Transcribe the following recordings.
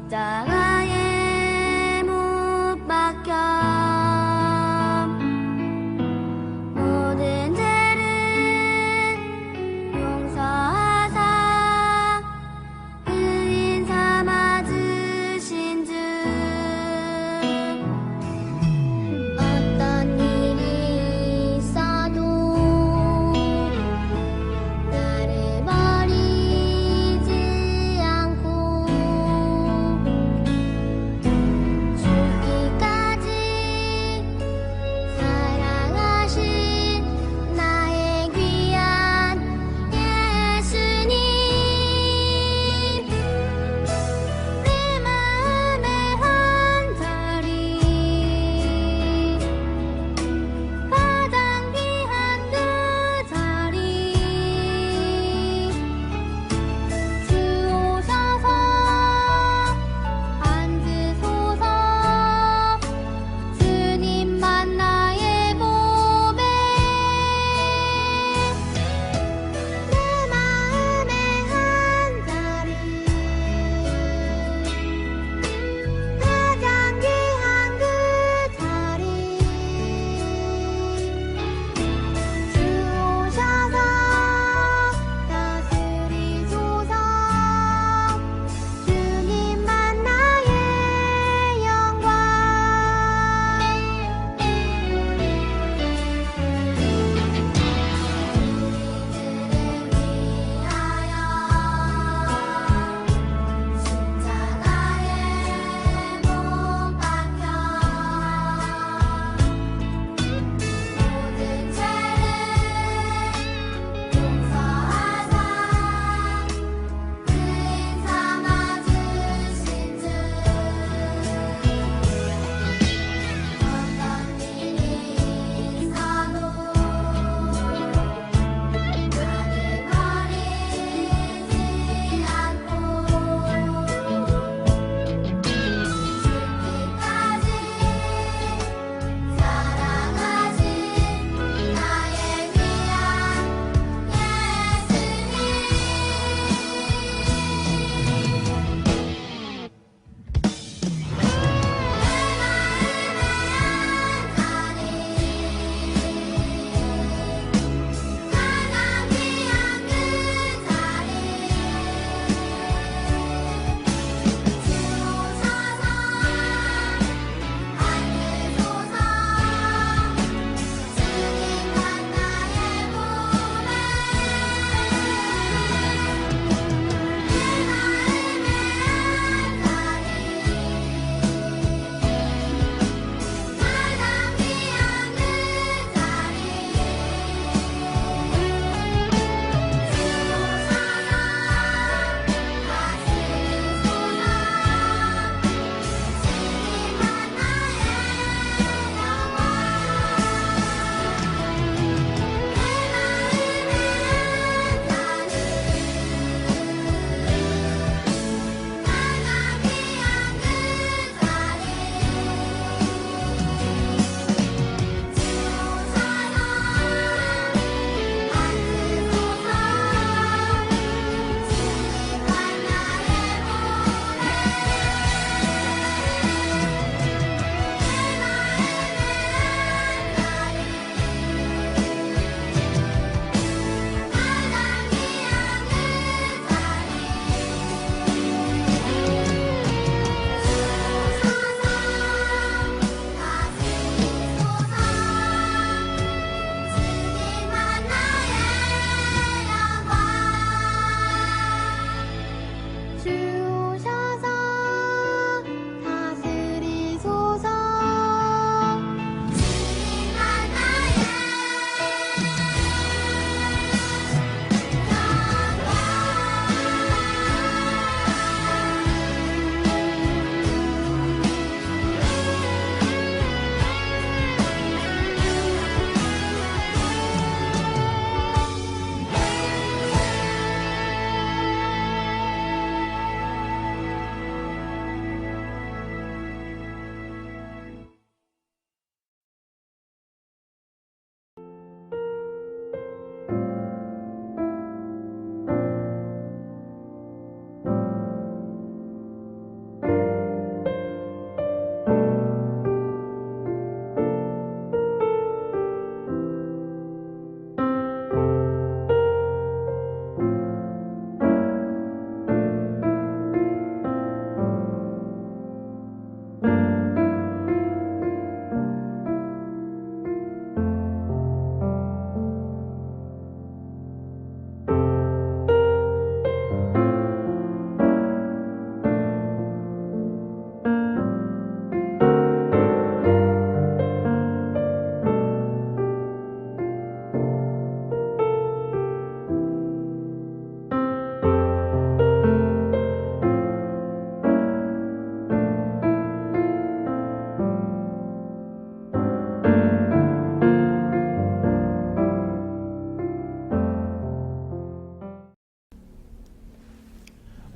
십자가에 못 박혀 모든 죄를 용서하사 의인 삼아 주신 주 어떤 일이 있어도 나를 버리지 않고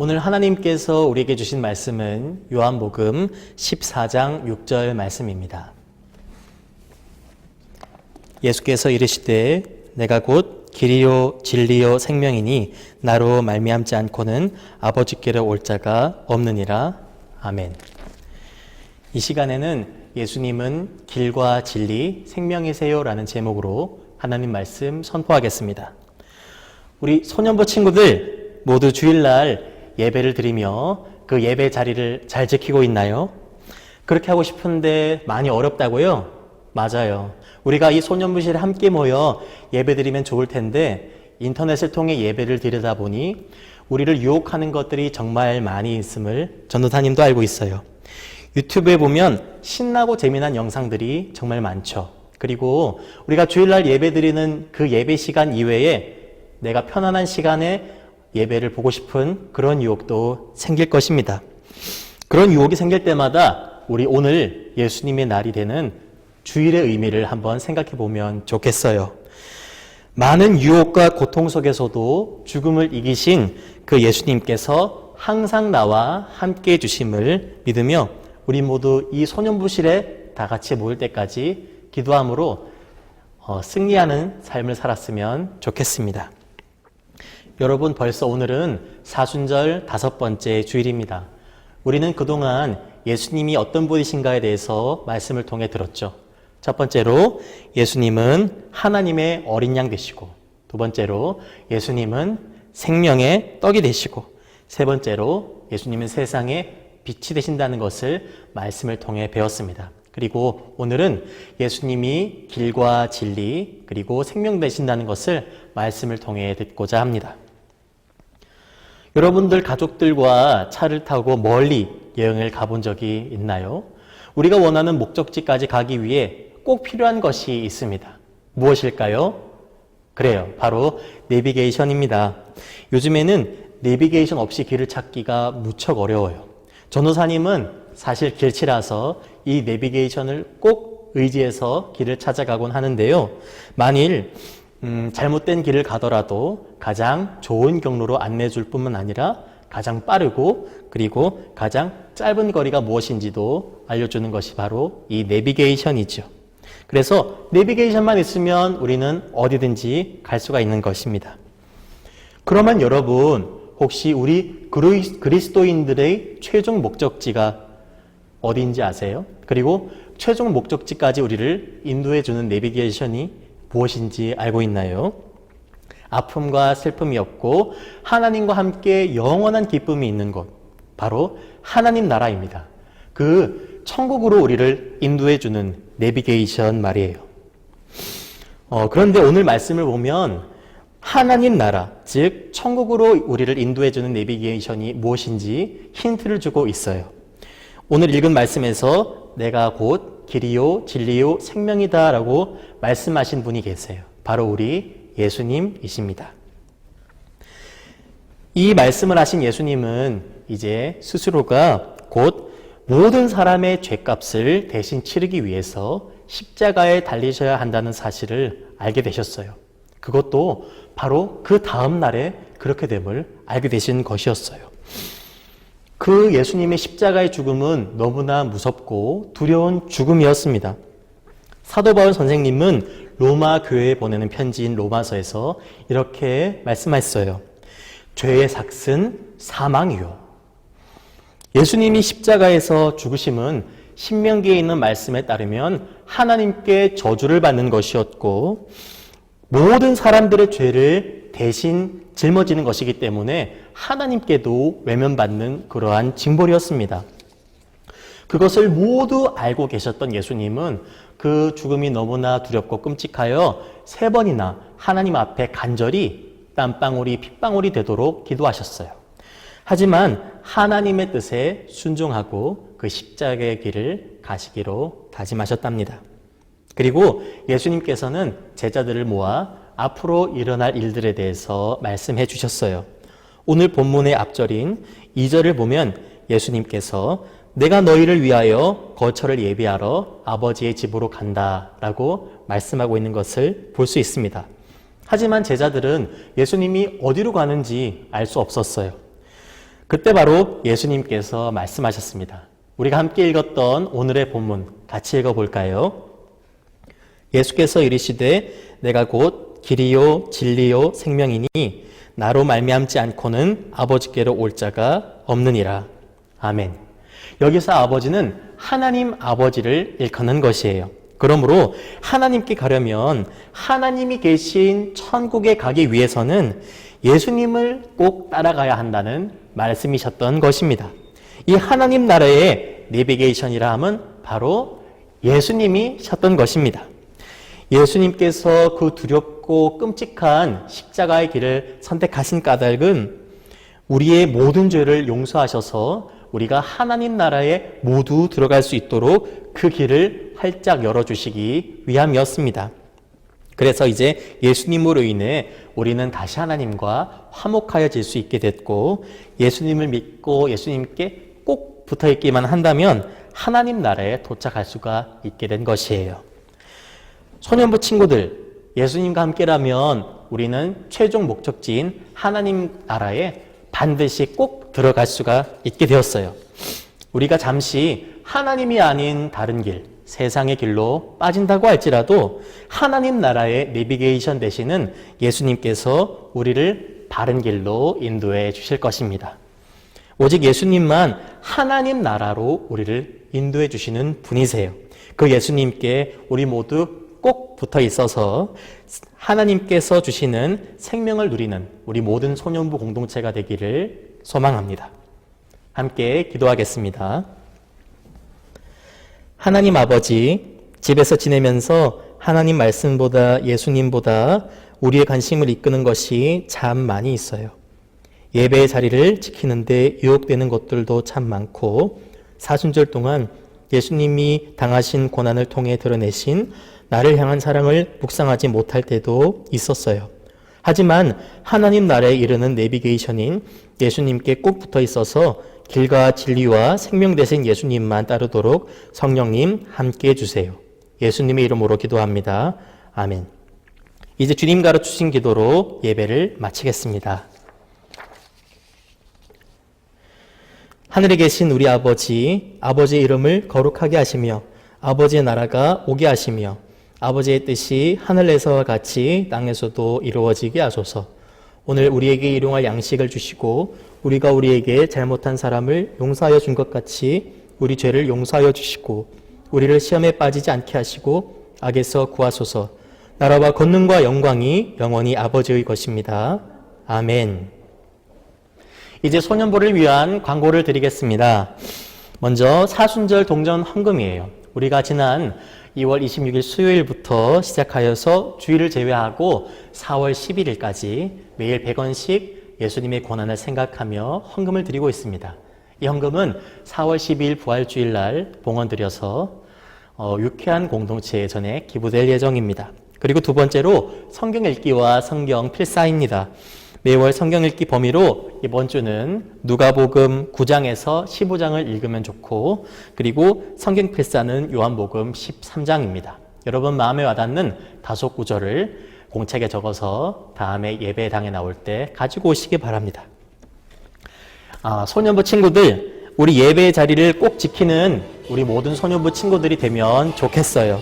오늘 하나님께서 우리에게 주신 말씀은 요한복음 14장 6절 말씀입니다. 예수께서 이르시되 내가 곧 길이요 진리요 생명이니 나로 말미암지 않고는 아버지께로 올 자가 없느니라. 아멘. 이 시간에는 예수님은 길과 진리, 생명이세요 라는 제목으로 하나님 말씀 선포하겠습니다. 우리 소년부 친구들 모두 주일날 예배를 드리며 그 예배 자리를 잘 지키고 있나요? 그렇게 하고 싶은데 많이 어렵다고요? 맞아요. 우리가 이 소년부실에 함께 모여 예배 드리면 좋을 텐데 인터넷을 통해 예배를 드리다 보니 우리를 유혹하는 것들이 정말 많이 있음을 전도사님도 알고 있어요. 유튜브에 보면 신나고 재미난 영상들이 정말 많죠. 그리고 우리가 주일날 예배 드리는 그 예배 시간 이외에 내가 편안한 시간에 예배를 보고 싶은 그런 유혹도 생길 것입니다. 그런 유혹이 생길 때마다 우리 오늘 예수님의 날이 되는 주일의 의미를 한번 생각해 보면 좋겠어요. 많은 유혹과 고통 속에서도 죽음을 이기신 그 예수님께서 항상 나와 함께 해주심을 믿으며 우리 모두 이 소년부실에 다 같이 모일 때까지 기도함으로 승리하는 삶을 살았으면 좋겠습니다. 여러분, 벌써 오늘은 사순절 5번째 주일입니다. 우리는 그동안 예수님이 어떤 분이신가에 대해서 말씀을 통해 들었죠. 첫 번째로 예수님은 하나님의 어린 양 되시고, 두 번째로 예수님은 생명의 떡이 되시고, 세 번째로 예수님은 세상의 빛이 되신다는 것을 말씀을 통해 배웠습니다. 그리고 오늘은 예수님이 길과 진리 그리고 생명 되신다는 것을 말씀을 통해 듣고자 합니다. 여러분들 가족들과 차를 타고 멀리 여행을 가본 적이 있나요? 우리가 원하는 목적지까지 가기 위해 꼭 필요한 것이 있습니다. 무엇일까요? 그래요. 바로 내비게이션입니다. 요즘에는 내비게이션 없이 길을 찾기가 무척 어려워요. 전도사님은 사실 길치라서 이 내비게이션을 꼭 의지해서 길을 찾아가곤 하는데요. 만일 잘못된 길을 가더라도 가장 좋은 경로로 안내해 줄 뿐만 아니라 가장 빠르고 그리고 가장 짧은 거리가 무엇인지도 알려주는 것이 바로 이 내비게이션이죠. 그래서 내비게이션만 있으면 우리는 어디든지 갈 수가 있는 것입니다. 그러면 여러분, 혹시 우리 그리스도인들의 최종 목적지가 어디인지 아세요? 그리고 최종 목적지까지 우리를 인도해주는 내비게이션이 무엇인지 알고 있나요? 아픔과 슬픔이 없고 하나님과 함께 영원한 기쁨이 있는 곳, 바로 하나님 나라입니다. 그 천국으로 우리를 인도해주는 내비게이션 말이에요. 그런데 오늘 말씀을 보면 하나님 나라, 즉 천국으로 우리를 인도해주는 내비게이션이 무엇인지 힌트를 주고 있어요. 오늘 읽은 말씀에서 내가 곧 길이요 진리요 생명이다 라고 말씀하신 분이 계세요. 바로 우리 예수님이십니다. 이 말씀을 하신 예수님은 이제 스스로가 곧 모든 사람의 죄값을 대신 치르기 위해서 십자가에 달리셔야 한다는 사실을 알게 되셨어요. 그것도 바로 그 다음 날에 그렇게 됨을 알게 되신 것이었어요. 그 예수님의 십자가의 죽음은 너무나 무섭고 두려운 죽음이었습니다. 사도 바울 선생님은 로마 교회에 보내는 편지인 로마서에서 이렇게 말씀하셨어요. 죄의 삭은 사망이요. 예수님이 십자가에서 죽으심은 신명기에 있는 말씀에 따르면 하나님께 저주를 받는 것이었고 모든 사람들의 죄를 대신 짊어지는 것이기 때문에 하나님께도 외면받는 그러한 징벌이었습니다. 그것을 모두 알고 계셨던 예수님은 그 죽음이 너무나 두렵고 끔찍하여 3번이나 하나님 앞에 간절히 땀방울이 핏방울이 되도록 기도하셨어요. 하지만 하나님의 뜻에 순종하고 그 십자가의 길을 가시기로 다짐하셨답니다. 그리고 예수님께서는 제자들을 모아 앞으로 일어날 일들에 대해서 말씀해 주셨어요. 오늘 본문의 앞절인 2절을 보면 예수님께서 내가 너희를 위하여 거처를 예비하러 아버지의 집으로 간다 라고 말씀하고 있는 것을 볼 수 있습니다. 하지만 제자들은 예수님이 어디로 가는지 알 수 없었어요. 그때 바로 예수님께서 말씀하셨습니다. 우리가 함께 읽었던 오늘의 본문 같이 읽어볼까요? 예수께서 이르시되 내가 곧 길이요 진리요 생명이니 나로 말미암지 않고는 아버지께로 올 자가 없느니라. 아멘. 여기서 아버지는 하나님 아버지를 일컫는 것이에요. 그러므로 하나님께 가려면 하나님이 계신 천국에 가기 위해서는 예수님을 꼭 따라가야 한다는 말씀이셨던 것입니다. 이 하나님 나라의 내비게이션이라 함은 바로 예수님이셨던 것입니다. 예수님께서 그 두렵고 끔찍한 십자가의 길을 선택하신 까닭은 우리의 모든 죄를 용서하셔서 우리가 하나님 나라에 모두 들어갈 수 있도록 그 길을 활짝 열어주시기 위함이었습니다. 그래서 이제 예수님으로 인해 우리는 다시 하나님과 화목하여질 수 있게 됐고, 예수님을 믿고 예수님께 꼭 붙어있기만 한다면 하나님 나라에 도착할 수가 있게 된 것이에요. 소년부 친구들, 예수님과 함께라면 우리는 최종 목적지인 하나님 나라에 반드시 꼭 들어갈 수가 있게 되었어요. 우리가 잠시 하나님이 아닌 다른 길, 세상의 길로 빠진다고 할지라도 하나님 나라의 내비게이션 되시는 예수님께서 우리를 바른 길로 인도해 주실 것입니다. 오직 예수님만 하나님 나라로 우리를 인도해 주시는 분이세요. 그 예수님께 우리 모두 꼭 붙어 있어서 하나님께서 주시는 생명을 누리는 우리 모든 소년부 공동체가 되기를 소망합니다. 함께 기도하겠습니다. 하나님 아버지, 집에서 지내면서 하나님 말씀보다 예수님보다 우리의 관심을 이끄는 것이 참 많이 있어요. 예배의 자리를 지키는데 유혹되는 것들도 참 많고, 사순절 동안 예수님이 당하신 고난을 통해 드러내신 나를 향한 사랑을 묵상하지 못할 때도 있었어요. 하지만 하나님 나라에 이르는 내비게이션인 예수님께 꼭 붙어 있어서 길과 진리와 생명 되신 예수님만 따르도록 성령님 함께 해주세요. 예수님의 이름으로 기도합니다. 아멘. 이제 주님 가르치신 기도로 예배를 마치겠습니다. 하늘에 계신 우리 아버지, 아버지의 이름을 거룩하게 하시며 아버지의 나라가 오게 하시며 아버지의 뜻이 하늘에서와 같이 땅에서도 이루어지게 하소서. 오늘 우리에게 일용할 양식을 주시고 우리가 우리에게 잘못한 사람을 용서하여 준 것 같이 우리 죄를 용서하여 주시고 우리를 시험에 빠지지 않게 하시고 악에서 구하소서. 나라와 권능과 영광이 영원히 아버지의 것입니다. 아멘. 이제 소년부를 위한 광고를 드리겠습니다. 먼저 사순절 동전 헌금이에요. 우리가 지난 2월 26일 수요일부터 시작하여서 주일을 제외하고 4월 11일까지 매일 100원씩 예수님의 고난을 생각하며 헌금을 드리고 있습니다. 이 헌금은 4월 12일 부활주일날 봉헌 드려서 유쾌한 공동체 예전에 기부될 예정입니다. 그리고 두 번째로 성경 읽기와 성경 필사입니다. 매월 성경 읽기 범위로 이번 주는 누가복음 9장에서 15장을 읽으면 좋고, 그리고 성경 필사는 요한복음 13장입니다. 여러분 마음에 와닿는 다섯 구절을 공책에 적어서 다음에 예배당에 나올 때 가지고 오시기 바랍니다. 소년부 친구들, 우리 예배의 자리를 꼭 지키는 우리 모든 소년부 친구들이 되면 좋겠어요.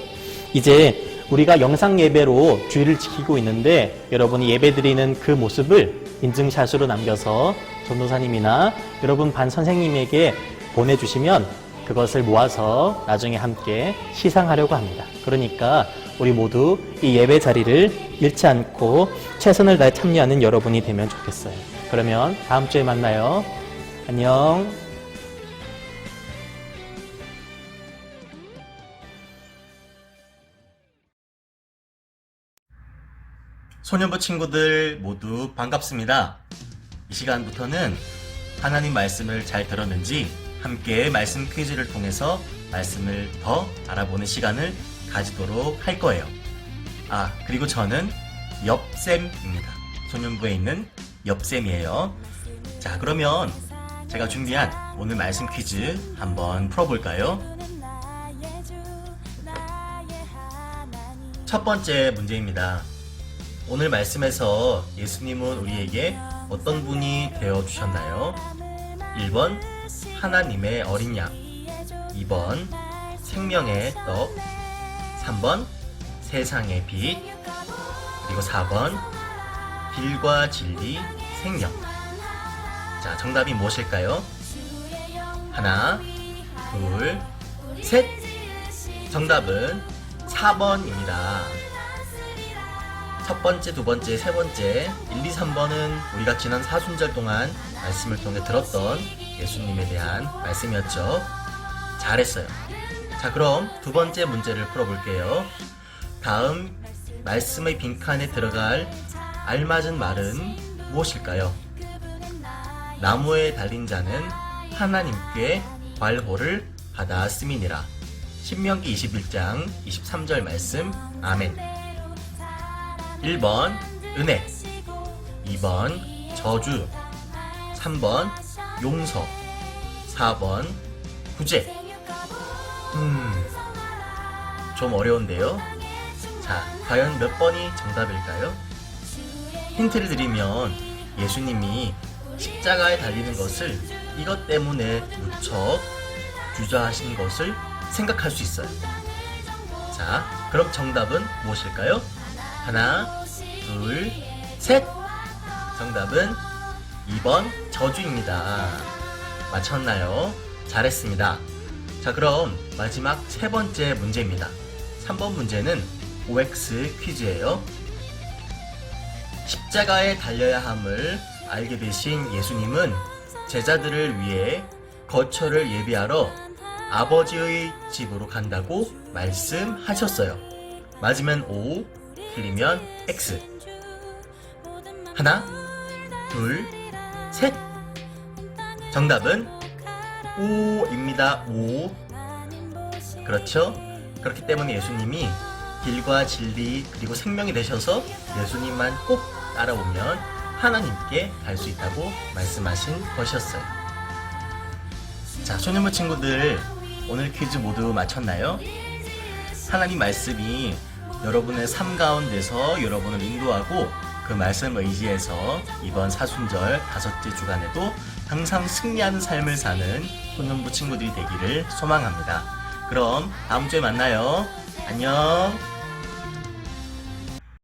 이제 우리가 영상 예배로 주일을 지키고 있는데 여러분이 예배 드리는 그 모습을 인증샷으로 남겨서 전도사님이나 여러분 반 선생님에게 보내주시면 그것을 모아서 나중에 함께 시상하려고 합니다. 그러니까 우리 모두 이 예배 자리를 잃지 않고 최선을 다해 참여하는 여러분이 되면 좋겠어요. 그러면 다음 주에 만나요. 안녕. 소년부 친구들 모두 반갑습니다. 이 시간부터는 하나님 말씀을 잘 들었는지 함께 말씀 퀴즈를 통해서 말씀을 더 알아보는 시간을 가지도록 할 거예요. 그리고 저는 엽쌤입니다. 소년부에 있는 엽쌤이에요. 자, 그러면 제가 준비한 오늘 말씀 퀴즈 한번 풀어볼까요? 첫 번째 문제입니다. 오늘 말씀에서 예수님은 우리에게 어떤 분이 되어 주셨나요? 1번 하나님의 어린 양, 2번 생명의 떡, 3번 세상의 빛, 그리고 4번 길과 진리, 생명. 자, 정답이 무엇일까요? 하나, 둘, 셋! 정답은 4번입니다. 첫 번째, 두 번째, 세 번째, 1, 2, 3번은 우리가 지난 사순절 동안 말씀을 통해 들었던 예수님에 대한 말씀이었죠. 잘했어요. 자, 그럼 두 번째 문제를 풀어볼게요. 다음 말씀의 빈칸에 들어갈 알맞은 말은 무엇일까요? 나무에 달린 자는 하나님께 발호를 받았음이니라. 신명기 21장 23절 말씀. 아멘. 1번 은혜, 2번 저주, 3번 용서, 4번 구제. 좀 어려운데요? 자, 과연 몇 번이 정답일까요? 힌트를 드리면 예수님이 십자가에 달리는 것을 이것 때문에 무척 주저하신 것을 생각할 수 있어요. 자, 그럼 정답은 무엇일까요? 하나, 둘, 셋! 정답은 2번 저주입니다. 맞췄나요? 잘했습니다. 자, 그럼 마지막 세 번째 문제입니다. 3번 문제는 OX 퀴즈예요. 십자가에 달려야 함을 알게 되신 예수님은 제자들을 위해 거처를 예비하러 아버지의 집으로 간다고 말씀하셨어요. 맞으면 O, 틀리면 X. 하나, 둘, 셋. 정답은 O입니다. O. 그렇죠? 그렇기 때문에 예수님이 길과 진리 그리고 생명이 되셔서 예수님만 꼭 따라오면 하나님께 갈 수 있다고 말씀하신 것이었어요. 자, 소년부 친구들, 오늘 퀴즈 모두 맞췄나요? 하나님 말씀이 여러분의 삶 가운데서 여러분을 인도하고 그 말씀을 의지해서 이번 사순절 5째 주간에도 항상 승리하는 삶을 사는 소년부 친구들이 되기를 소망합니다. 그럼 다음 주에 만나요. 안녕.